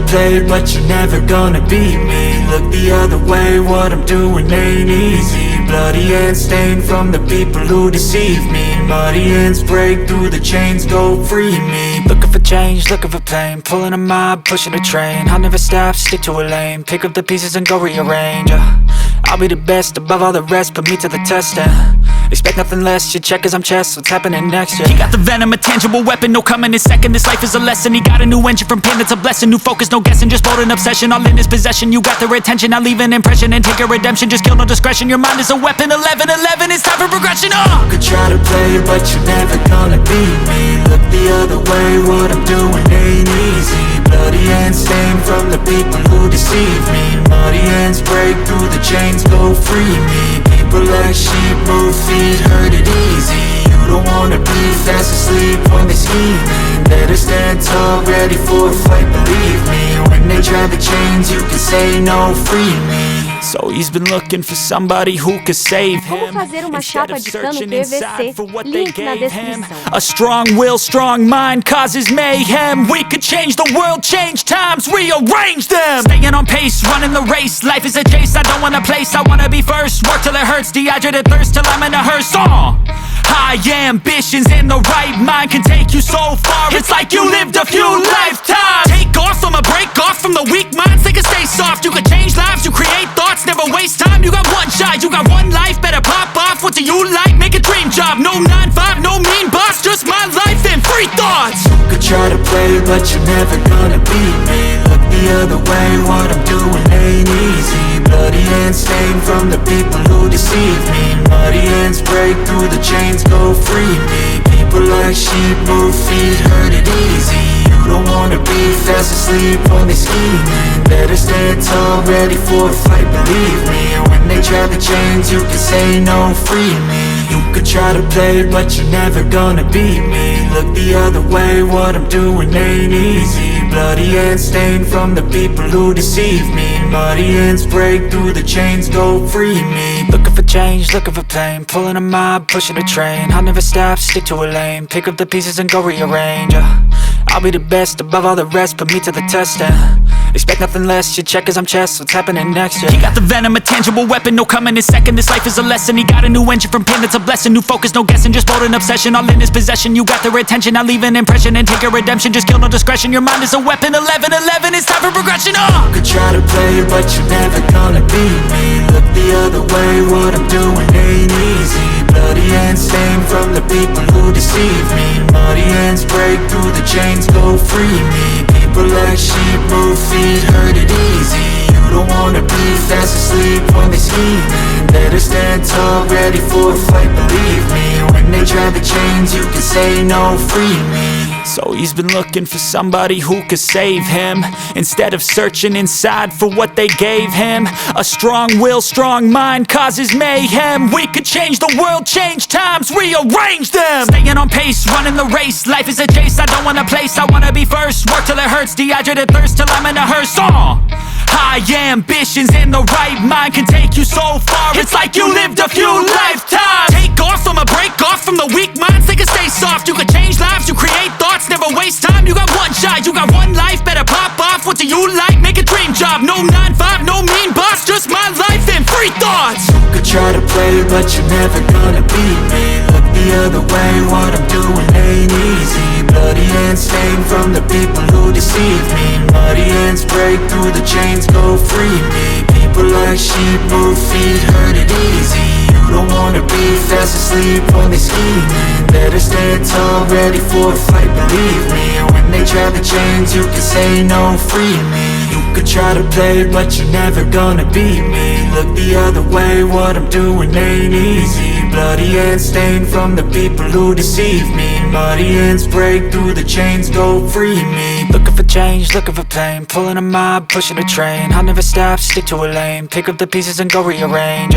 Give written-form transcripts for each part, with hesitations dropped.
play, but you're never gonna beat me. Look the other way, what I'm doing ain't easy. Bloody hands stained from the people who deceive me. Muddy hands break through the chains, go free me. Looking for change, looking for pain, pulling a mob, pushing a train. I'll never stop, stick to a lane, pick up the pieces and go rearrange. I'll be the best above all the rest, put me to the test and expect nothing less, your check as I'm chess, what's happening next, yeah. He got the venom, a tangible weapon, no coming in second. This life is a lesson, he got a new engine from pain, it's a blessing. New focus, no guessing, just bold and obsession, all in his possession. You got their attention, I'll leave an impression and take your redemption. Just kill, no discretion, your mind is a weapon. 11-11, it's time for progression, You could try to play, but you're never gonna beat me. Look the other way, what I'm doing ain't easy. Bloody hands stained from the people who deceive me. Muddy hands break through the chains, go free me. People like sheep move feet, heard it easy. You don't wanna be fast asleep when they scheming. Better stand tall, ready for a fight, believe me. When they try the chains, you can say no, free me. So he's been looking for somebody who could save him. Como fazer uma chapa de cano PVC? Link na descrição. A strong will, strong mind causes mayhem. We could change the world, change times, rearrange them. Staying on pace, running the race. Life is a chase, I don't want a place, I wanna be first. Work till it hurts, dehydrated thirst till I'm in a hearse. High ambitions in the right mind can take you so far. It's like you lived a few lifetimes. Take off, I'ma break off from the weak minds. They can stay soft, you can change lives, you create thoughts, never waste time. You got one shot, you got one life, better pop off. What do you like? Make a dream job. No 9-5, no mean boss, just my life and free thoughts. You could try to play, but you're never gonna beat me. Look the other way, what I'm doing ain't easy. Bloody hands stained from the people who deceive me. Muddy hands break through the chains, go free me. People like sheep move feet, heard it easy. You don't wanna be fast asleep when they scheming. Better stand tall, ready for a fight, believe me. When they try the chains, you can say no, free me. You could try to play, but you're never gonna beat me. Look the other way, what I'm doing ain't easy. Bloody hands stained from the people who deceive me. Muddy hands break through the chains, go free me. Looking for change, looking for pain, pulling a mob, pushing a train. I'll never stop, stick to a lane, pick up the pieces and go rearrange. I'll be the best above all the rest, put me to the test and expect nothing less, your check as I'm chess, what's happening next, yeah. He got the venom, a tangible weapon, no coming in second. This life is a lesson, he got a new engine from pain, it's a blessing. New focus, no guessing, just bold and obsession, all in his possession. You got their attention, I'll leave an impression and take your redemption. Just kill, no discretion, your mind is a weapon. 11-11, it's time for progression, You could try to play, but you're never gonna beat me. Look the other way, what I'm doing ain't easy. Bloody hands stained from the people who deceive me. Muddy hands break through the chains, go free me. People like sheep move feet, heard it easy. You don't wanna be fast asleep when they scheming. Better stand tall, ready for a fight, believe me. When they try the chains, you can say no, free me. So he's been looking for somebody who could save him, instead of searching inside for what they gave him. A strong will, strong mind causes mayhem. We could change the world, change times, rearrange them. Staying on pace, running the race. Life is a chase, I don't want a place, I wanna be first. Work till it hurts, dehydrated thirst till I'm in a hearse. High ambitions in the right mind can take you so far. It's like you lived a few lifetimes. Take off, I'ma break off from the weak minds. They can stay soft, you can change lives, you create thoughts, never waste time. You got one shot, you got one life, better pop off. What do you like? Make a dream job. No 9-5, no mean boss, just my life and free thoughts. You could try to play, but you're never gonna beat me. Look the other way, what I'm doing ain't easy. Bloody hands stained from the people who deceive me. Muddy hands break through the chains, go free me. People like sheep move feet, heard it easy. You don't wanna be fast asleep when they scheming. Better stand tall, ready for a fight, believe me. When they try the chains, you can say no, free me. You could try to play, but you're never gonna beat me. Look the other way, what I'm doing ain't easy. Bloody hands stained from the people who deceive me. Muddy hands break through the chains, go free me. Looking for change, looking for pain, pulling a mob, pushing a train. I'll never stop, stick to a lane, pick up the pieces and go rearrange.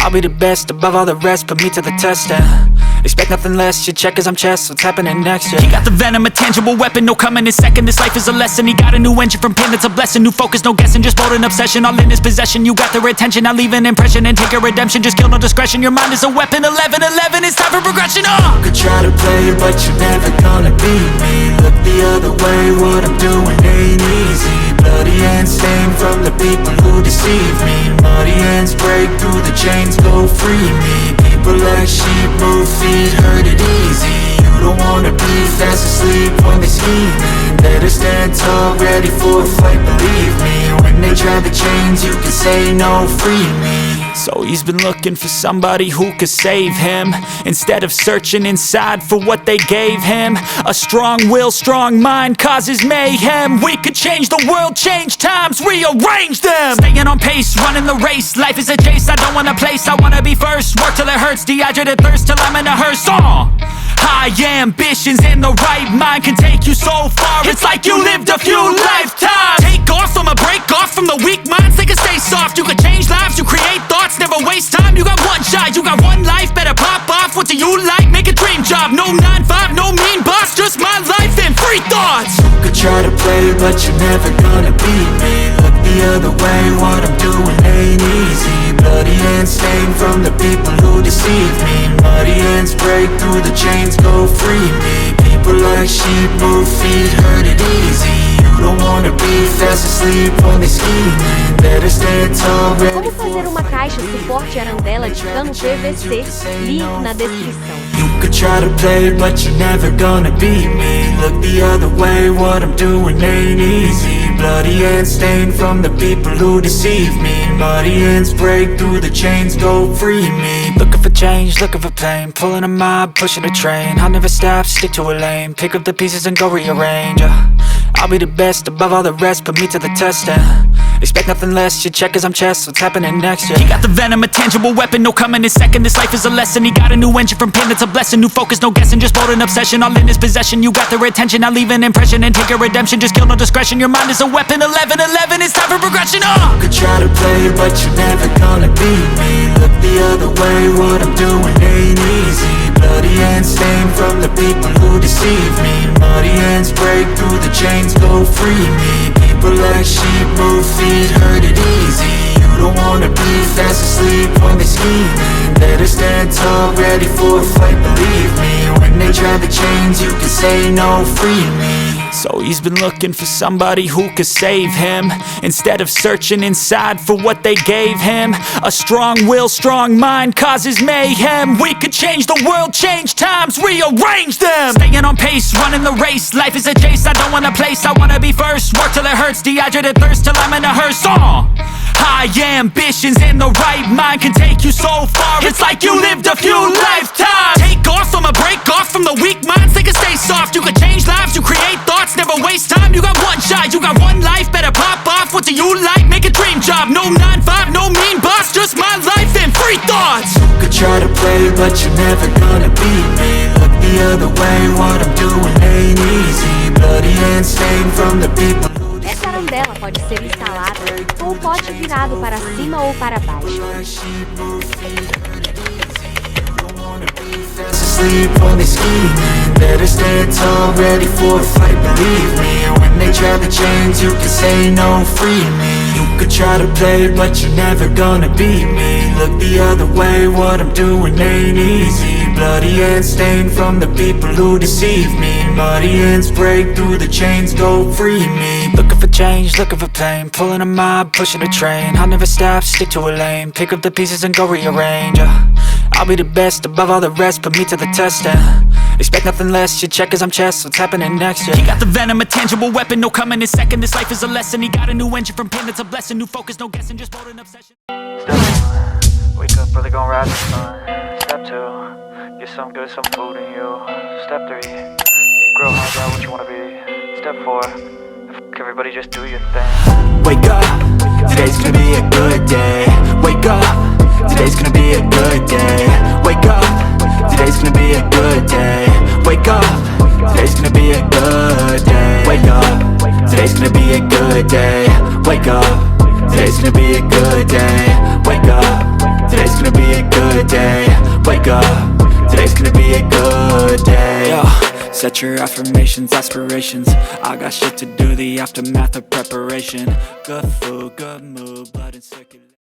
I'll be the best above all the rest, put me to the test and expect nothing less, your check as I'm chess, what's happening next, yeah. He got the venom, a tangible weapon, no coming in second. This life is a lesson, he got a new engine from pain, it's a blessing. New focus, no guessing, just bold and obsession, all in his possession. You got their attention, I'll leave an impression and take your redemption. Just kill, no discretion, your mind is a weapon. 11-11, it's time for progression, You could try to play, but you're never gonna beat me. Look the other way, what I'm doing ain't easy. free me. People like sheep move feet, hurt it easy. You don't wanna be fast asleep when they scheming. Better stand tall, ready for a fight, believe me. When they try the chains, you can say no, free me. So he's been looking for somebody who could save him, instead of searching inside for what they gave him. A strong will, strong mind causes mayhem. We could change the world, change times, rearrange them. Staying on pace, running the race. Life is a chase, I don't want a place. I wanna be first, work till it hurts. Dehydrated thirst till I'm in a hearse. High ambitions and the right mind can take you so far. It's like you lived a few lifetimes. Take off from a break off from the weak minds. They can stay soft. You can change lives, you create thoughts, never waste time. You got one shot, you got one life. Better pop off. What do you like? Make a dream job. No 9-5, no mean boss. Just my life and free thoughts. You could try to play, but you're never gonna beat me. Look the other way, what I'm doing ain't easy. Bloody hands stained from the people who deceive me. Muddy hands break through the chains, go free me. People like sheep move feet, hurt it easy. You don't wanna be fast asleep when they scheming. Better stand tall, ready. Como fazer uma caixa suporte Arandela de Cano PVC? Link na descrição. You could try to play, but you're never gonna beat me. Look the other way, what I'm doing ain't easy. Bloody hands stained from the people who deceive me. Muddy hands break through the chains, go free me. Looking for change, looking for pain. Pulling a mob, pushing a train. I'll never stop, stick to a lane. Pick up the pieces and go rearrange. I'll be the best above all the rest, put me to the test and expect nothing less, your check is I'm chess, what's happening next, yeah. He got the venom, a tangible weapon, no coming in second. This life is a lesson, he got a new engine from pain, it's a blessing. New focus, no guessing, just bold and obsession. All in his possession, you got their attention. I'll leave an impression and take your redemption. Just kill, no discretion, your mind is a weapon. 11-11, it's time for progression, You could try to play, but you're never gonna beat me. Look the other way, what I'm doing ain't easy. Bloody hands stained from the people who deceive me. Muddy hands break through the chains, go free me. People like sheep move feet, hurt it easy. You don't wanna be fast asleep when they scheming. Better stand tall, ready for a fight, believe me. When they try the chains, you can say no, free me. So he's been looking for somebody who could save him, instead of searching inside for what they gave him. A strong will, strong mind causes mayhem. We could change the world, change times, rearrange them. Staying on pace, running the race. Life is a chase, I don't want a place. I wanna be first, work till it hurts. Dehydrated thirst till I'm in a hearse. High ambitions and the right mind can take you so far. It's like you lived a few lifetimes. Take off from a break off from the weak minds. They can stay soft. You can change lives, you create thoughts, never waste time. You got one shot, you got one life. Better pop off. What do you like? Make a dream job. No 9-5, no mean boss. Just my life and free thoughts. You could try to play, but you're never gonna beat me. Look the other way, what I'm doing ain't easy. Bloody hands stained from the people. Essa arandela pode ser instalada com o pote virado para cima ou para baixo. Sleep when they scheming. Better stand tall, ready for a fight, believe me. When they try the chains, you can say no, free me. You could try to play, but you're never gonna beat me. Look the other way, what I'm doing ain't easy. Bloody hands stained from the people who deceive me. Muddy hands break through the chains, go free me. Looking for change, looking for pain. Pulling a mob, pushing a train. I'll never stop, stick to a lane. Pick up the pieces and go rearrange. I'll be the best above all the rest, put me to the test and expect nothing less, your check is I'm chess, what's happening next, yeah. He got the venom, a tangible weapon, no coming in second. This life is a lesson, he got a new engine from pain, it's a blessing. New focus, no guessing, just bold and obsession. Step 1, wake up early, gon' rise the sun. Step 2, get some good, some food in you. Step 3, think real hard about what you wanna be. Step 4, everybody just do your thing. Wake up, today's gonna be a good day. Wake up, today's gonna be a good day. Wake up, today's gonna be a good day. Wake up, today's gonna be a good day. Wake up, today's gonna be a good day. Wake up, today's gonna be a good day. Wake up, today's gonna be a good day. Wake up, today's gonna be a good day. Yo, set your affirmations, aspirations. I got shit to do, the aftermath of preparation. Good food, good mood, blood and circulation.